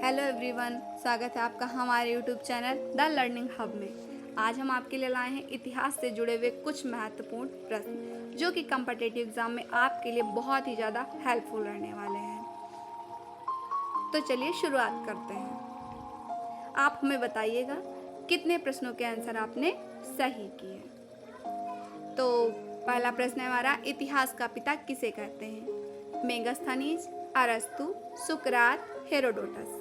Hello everyone, स्वागत है आपका हमारे YouTube channel the learning hub में। आज हम आपके लिए लाए हैं इतिहास से जुड़े हुए कुछ महत्वपूर्ण प्रश्न जो कि कॉम्पिटिटिव एग्जाम में आपके लिए बहुत ही ज़्यादा हेल्पफुल रहने वाले हैं। तो चलिए शुरुआत करते हैं। आप हमें बताइएगा कितने प्रश्नों के आंसर आपने सही किए। तो पहला प्रश्न है हमारा, इतिहास का पिता किसे कहते हैं? मेगास्थनीज, अरस्तु, सुकरात, हेरोडोटस।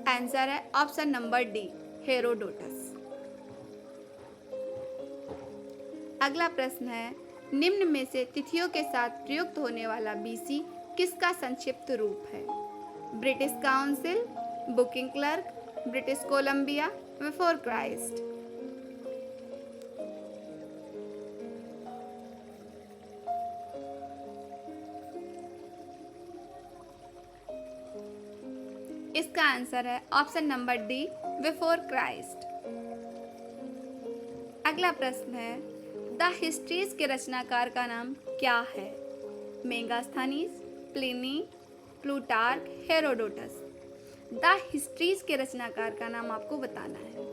आंसर है ऑप्शन नंबर डी, हेरोडोटस। अगला प्रश्न है, निम्न में से तिथियों के साथ प्रयुक्त होने वाला बीसी किसका संक्षिप्त रूप है? British council, booking clerk, British Columbia, before Christ. इसका आंसर है option number D, before Christ. अगला प्रश्न है, द हिस्ट्रीज के रचनाकार का नाम क्या है? Megasthenes, Pliny, Plutarch, Herodotus. The histories के रचनाकार का नाम आपको बताना है।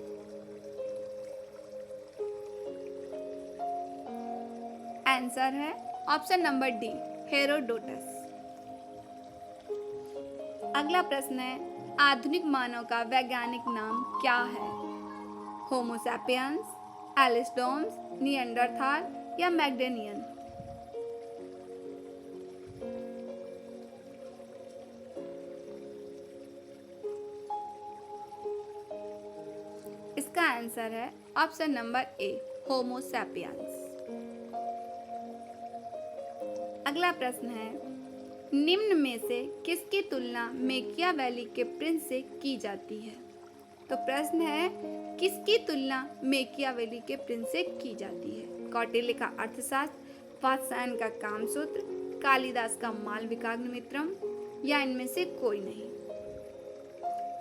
आंसर है ऑप्शन नंबर डी, हेरोडोटस। अगला प्रश्न है, आधुनिक मानव का वैज्ञानिक नाम क्या है? होमो सैपियंस, एलिस्डोम्स, निएंडरथाल या मैग्डेनियन। इसका आंसर है option number A, Homo sapiens. अगला प्रश्न है, निम्न में से किसकी तुलना मेकियावेली के प्रिंस से की जाती है? तो प्रश्न है, किसकी तुलना मेकियावेली के प्रिंस से की जाती है? कौटिल्य का अर्थशास्त्र, वात्स्यायन का कामसूत्र, कालिदास का मालविकाग्निमित्रम या इनमें से कोई नहीं।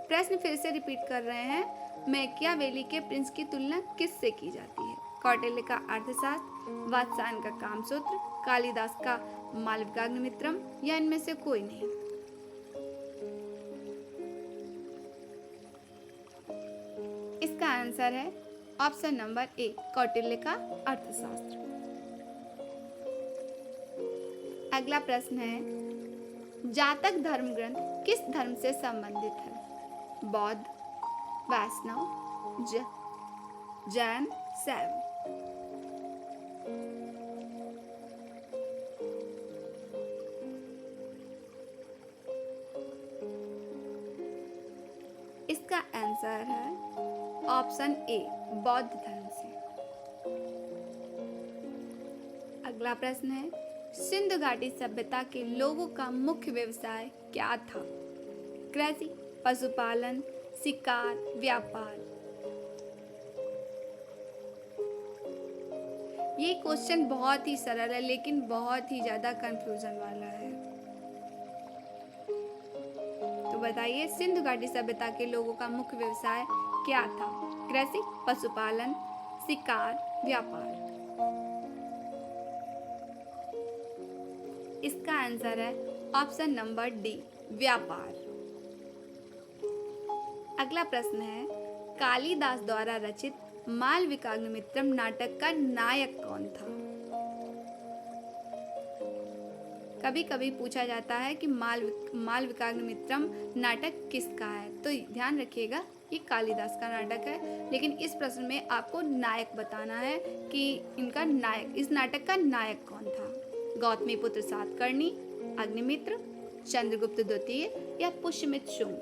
प्रश्न फिर से रिपीट कर रहे हैं, मेकियावेली के प्रिंस की तुलना किससे की जाती है? कौटिल्य का अर्थशास्त्र, वात्स्यायन का कामसूत्र, कालिदास का मालविकाग्निमित्रम या इनमें से कोई नहीं। इसका आंसर है ऑप्शन नंबर ए, कौटिल्य का अर्थशास्त्र। अगला प्रश्न है, जातक धर्म ग्रंथ किस धर्म से संबंधित है? बौद्ध, वैष्णव, जैन, शैव। इसका आंसर है ऑप्शन ए, बौद्ध धर्म से। अगला प्रश्न है, सिंधु घाटी सभ्यता के लोगों का मुख्य व्यवसाय क्या था? कृषि, पशुपालन, शिकार, व्यापार। ये क्वेश्चन बहुत ही सरल है लेकिन बहुत ही ज्यादा कंफ्यूजन वाला है। तो बताइए, सिंधु घाटी सभ्यता के लोगों का मुख्य व्यवसाय क्या था? कृषि, पशुपालन, शिकार, व्यापार। इसका आंसर है ऑप्शन नंबर डी, व्यापार। अगला प्रश्न है, कालिदास द्वारा रचित मालविकाग्निमित्रम नाटक का नायक कौन था? कभी कभी पूछा जाता है कि मालविकाग्निमित्रम नाटक किसका है, तो ध्यान रखिएगा ये कालिदास का नाटक है, लेकिन इस प्रश्न में आपको नायक बताना है कि इस नाटक का नायक कौन था? गौतमीपुत्र सातकर्णी, अग्निमित्र, चंद्रगुप्त द्वितीय या पुष्यमित्र शुंग।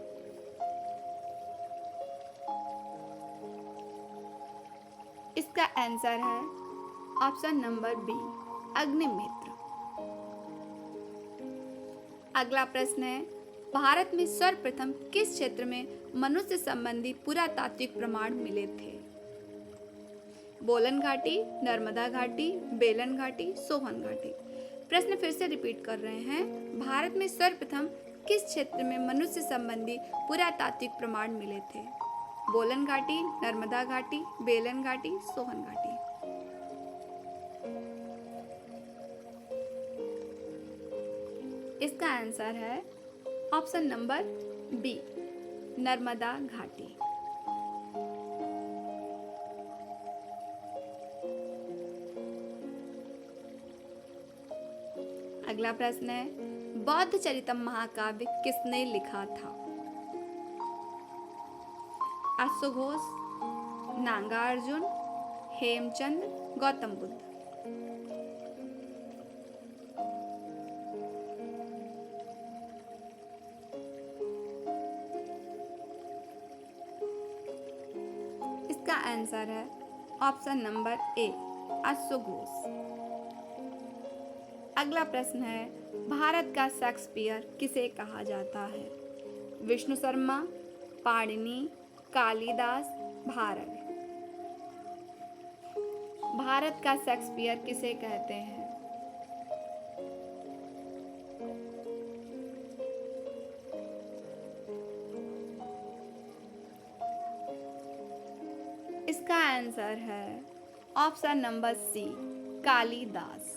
इसका आंसर है ऑप्शन नंबर बी, अग्निमित्र। अगला प्रश्न है, भारत में सर्वप्रथम किस क्षेत्र में मनुष्य संबंधी पुरातात्विक प्रमाण मिले थे? बोलन घाटी, नर्मदा घाटी, बेलन घाटी, सोहन घाटी। प्रश्न फिर से रिपीट कर रहे हैं, भारत में सर्वप्रथम किस क्षेत्र में मनुष्य संबंधी पुरातात्विक प्रमाण मिले थे? बोलन घाटी, नर्मदा घाटी, बेलन घाटी, सोहन घाटी। इसका आंसर है ऑप्शन नंबर बी, नर्मदा घाटी। अगला प्रश्न है, बौद्ध चरितम महाकाव्य किसने लिखा था? अश्वघोष, नागार्जुन, हेमचंद, गौतम बुद्ध। इसका आंसर है ऑप्शन नंबर ए, अश्वघोष। अगला प्रश्न है, भारत का शेक्सपियर किसे कहा जाता है? विष्णु शर्मा, पाणिनि, कालिदास, भारत। भारत का शेक्सपियर किसे कहते हैं? इसका आंसर है ऑप्शन नंबर सी, कालिदास।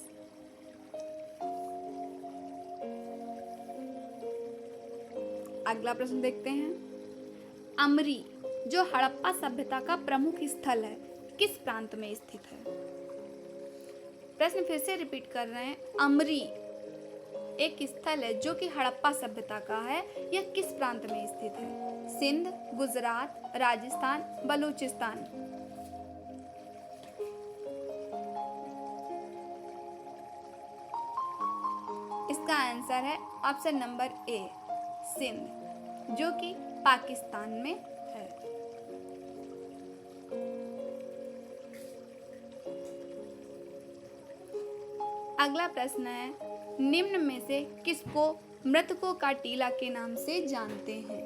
अगला प्रश्न देखते हैं, अमरी जो हड़प्पा सभ्यता का प्रमुख स्थल है किस प्रांत में स्थित है? प्रश्न फिर से रिपीट कर रहे हैं, अमरी एक स्थल है जो कि हड़प्पा सभ्यता का है, यह किस प्रांत में स्थित है? सिंध, गुजरात, राजस्थान, बलूचिस्तान। इसका आंसर है ऑप्शन नंबर ए, सिंध, जो कि पाकिस्तान में है। अगला प्रश्न है, निम्न में से किसको मृतकों का टीला के नाम से जानते हैं?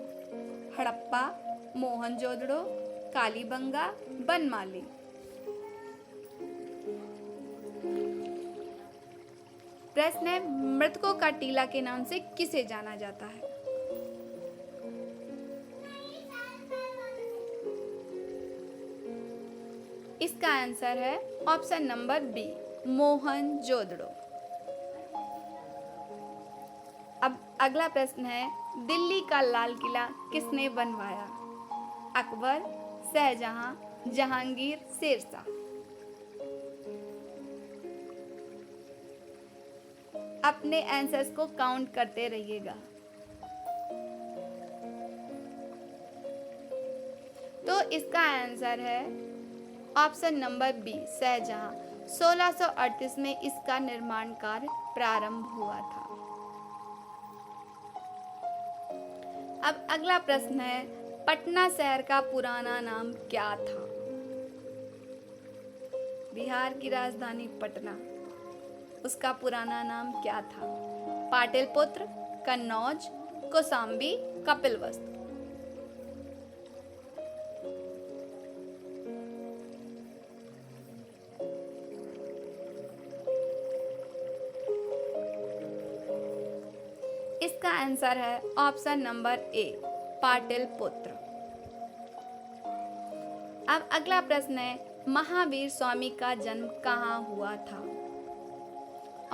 हड़प्पा, मोहनजोदड़ो, कालीबंगा, बनमाली। प्रश्न है, मृतकों का टीला के नाम से किसे जाना जाता है? इसका आंसर है ऑप्शन नंबर बी, मोहनजोदड़ो। अब अगला प्रश्न है, दिल्ली का लाल किला किसने बनवाया? अकबर, शाहजहां, जहांगीर, शेरशाह। अपने आंसर्स को काउंट करते रहिएगा। तो इसका आंसर है ऑप्शन नंबर बी, शाहजहां। 1638 में इसका निर्माण कार्य प्रारंभ हुआ था। अब अगला प्रश्न है, पटना शहर का पुराना नाम क्या था? बिहार की राजधानी पटना, उसका पुराना नाम क्या था? पाटलिपुत्र, कन्नौज, कौशाम्बी, कपिलवस्तु। इसका आंसर है ऑप्शन नंबर ए, पाटलिपुत्र। अब अगला प्रश्न है, महावीर स्वामी का जन्म कहाँ हुआ था?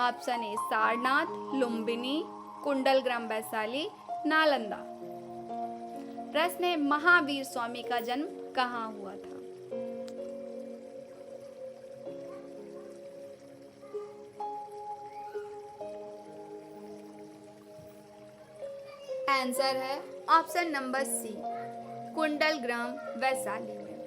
Option A, Sarnath, Lumbini, Kundalgram Vaishali, Nalanda. प्रश्न है, महावीर स्वामी का जन्म कहाँ हुआ था? आंसर है ऑप्शन नंबर सी, कुंडलग्राम वैशाली में।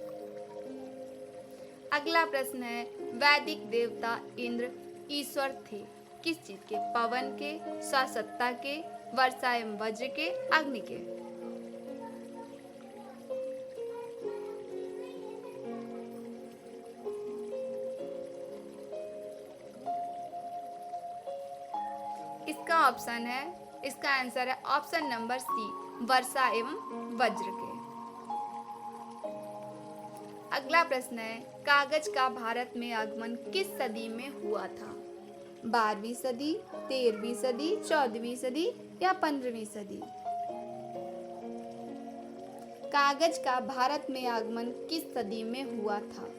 अगला प्रश्न है, वैदिक देवता इंद्र ईश्वर थे किस चीज के? पवन के, सत्ता के, वर्षा एवं वज्र के, अग्नि के। इसका आंसर है ऑप्शन नंबर सी, वर्षा एवं वज्र के। अगला प्रश्न है, कागज का भारत में आगमन किस सदी में हुआ था? 12वीं सदी, 13वीं सदी, 14वीं सदी या 15वीं सदी? कागज का भारत में आगमन किस सदी में हुआ था?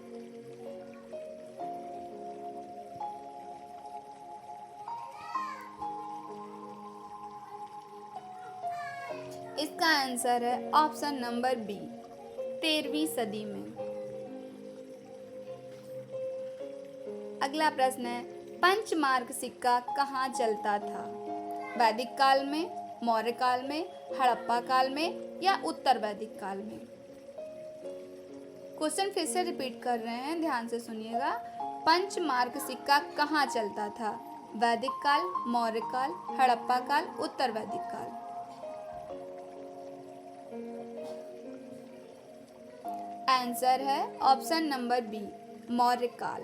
इसका आंसर है ऑप्शन नंबर बी, 13वीं सदी में। अगला प्रश्न है, पंचमार्क सिक्का कहाँ चलता था? वैदिक काल में, मौर्य काल में, हड़प्पा काल में या उत्तर वैदिक काल में? क्वेश्चन फिर से रिपीट कर रहे हैं, ध्यान से सुनिएगा। पंचमार्क सिक्का कहाँ चलता था? वैदिक काल, मौर्य काल, हड़प्पा काल, उत्तर वैदिक काल? आंसर है ऑप्शन नंबर बी, मौर्य काल।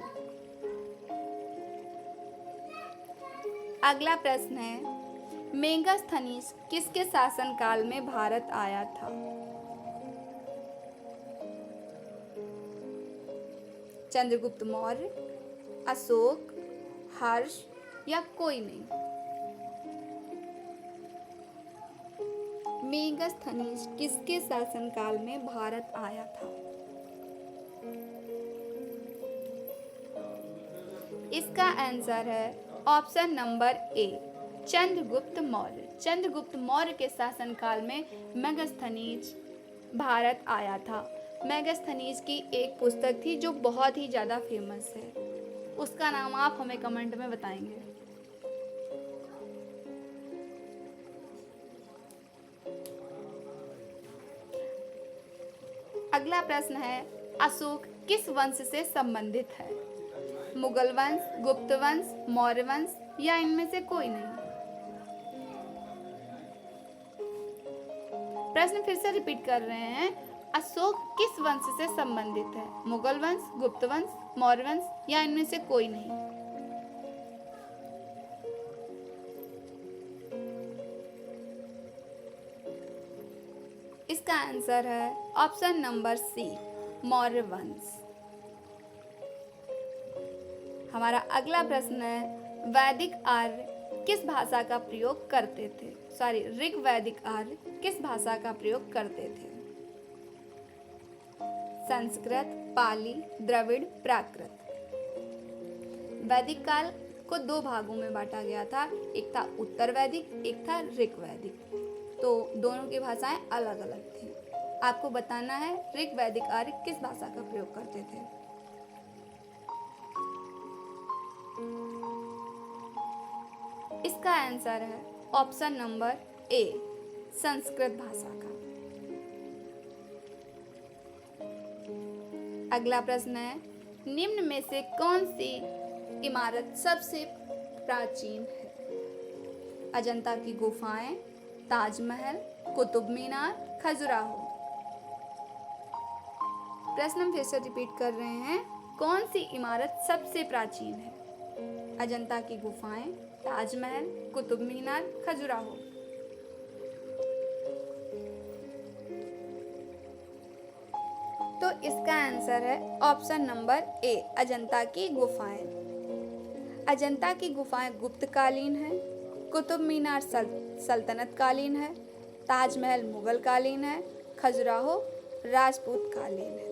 अगला प्रश्न है, मेगास्थनीज किसके शासनकाल में भारत आया था? चंद्रगुप्त मौर्य, अशोक, हर्ष या कोई नहीं? मेगास्थनीज किसके शासनकाल में भारत आया था? इसका आंसर है option number A, Chandragupta Maurya. Chandragupta Maurya के शासनकाल में मेगास्थनीज भारत आया था। मेगास्थनीज की एक पुस्तक थी जो बहुत ही ज़्यादा फेमस है, उसका नाम आप हमें कमेंट में बताएंगे। अगला प्रश्न है, अशोक किस वंश से संबंधित है? मुगल वंश, गुप्त वंश, मौर्य वंश या इनमें से कोई नहीं? प्रश्न फिर से रिपीट कर रहे हैं, अशोक किस वंश से संबंधित है? मुगल वंश, गुप्त वंश, मौर्य वंश या इनमें से कोई नहीं? इसका आंसर है ऑप्शन नंबर सी, मौर्य वंश। हमारा अगला प्रश्न है, वैदिक आर्य किस भाषा का प्रयोग करते थे? ऋग वैदिक आर्य किस भाषा का प्रयोग करते थे? संस्कृत, पाली, द्रविड़, प्राकृत? वैदिक काल को दो भागों में बांटा गया था, एक था उत्तर वैदिक, एक था ऋग वैदिक। तो दोनों की भाषाएं अलग अलग थी। आपको बताना है ऋग वैदिक आर्य किस भाषा का प्रयोग करते थे। इसका आंसर है ऑप्शन नंबर ए, संस्कृत भाषा का। अगला प्रश्न है, निम्न में से कौन सी इमारत सबसे प्राचीन है? अजंता की गुफाएं, ताजमहल, कुतुब मीनार, खजुराहो? प्रश्न हम फिर से रिपीट कर रहे हैं, कौन सी इमारत सबसे प्राचीन है? अजंता की गुफाएं, ताजमहल, कुतुब मीनार, खजुराहो? तो इसका आंसर है ऑप्शन नंबर ए, अजंता की गुफाएं। अजंता की गुफाएं गुप्तकालीन है, कुतुब मीनार सल्तनत कालीन है, ताजमहल मुगल कालीन है, खजुराहो राजपूत कालीन है।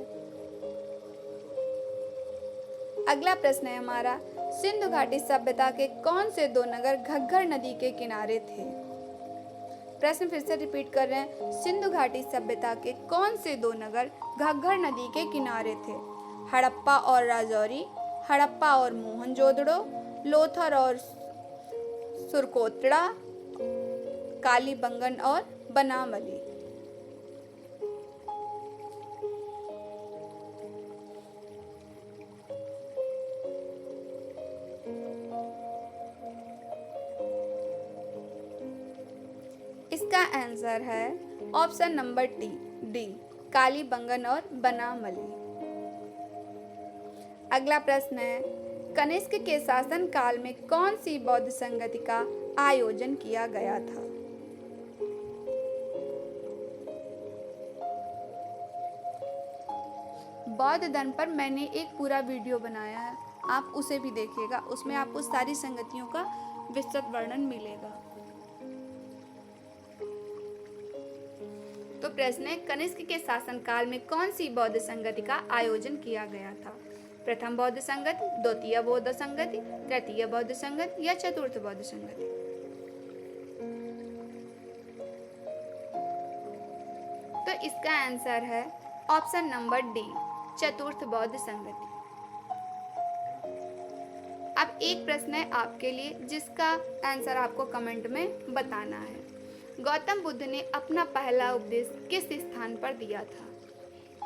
अगला प्रश्न है हमारा, सिंधु घाटी सभ्यता के कौन से दो नगर घग्गर नदी के किनारे थे? प्रश्न फिर से रिपीट कर रहे हैं, सिंधु घाटी सभ्यता के कौन से दो नगर घग्गर नदी के किनारे थे? हड़प्पा और राजौरी, हड़प्पा और मोहनजोदड़ो, लोथर और सुरकोतड़ा, कालीबंगन और बनावली? इसका आंसर है ऑप्शन नंबर डी, कालीबंगन और बनामली। अगला प्रश्न है, कनिष्क के शासन काल में कौन सी बौद्ध संगति का आयोजन किया गया था? बौद्ध धर्म पर मैंने एक पूरा वीडियो बनाया है, आप उसे भी देखिएगा, उसमें आपको सारी संगतियों का विस्तृत वर्णन मिलेगा। तो प्रश्न है, कनिष्क के शासनकाल में कौन सी बौद्ध संगति का आयोजन किया गया था? प्रथम बौद्ध संगति, द्वितीय बौद्ध संगति, तृतीय बौद्ध संगति या चतुर्थ बौद्ध संगति? इसका आंसर है ऑप्शन नंबर डी, चतुर्थ बौद्ध संगति। अब एक प्रश्न है आपके लिए जिसका आंसर आपको कमेंट में बताना है। गौतम बुद्ध ने अपना पहला उपदेश किस स्थान पर दिया था?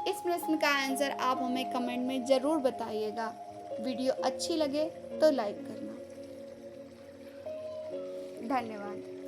इस प्रश्न का आंसर आप हमें कमेंट में ज़रूर बताइएगा। वीडियो अच्छी लगे तो लाइक करना। धन्यवाद।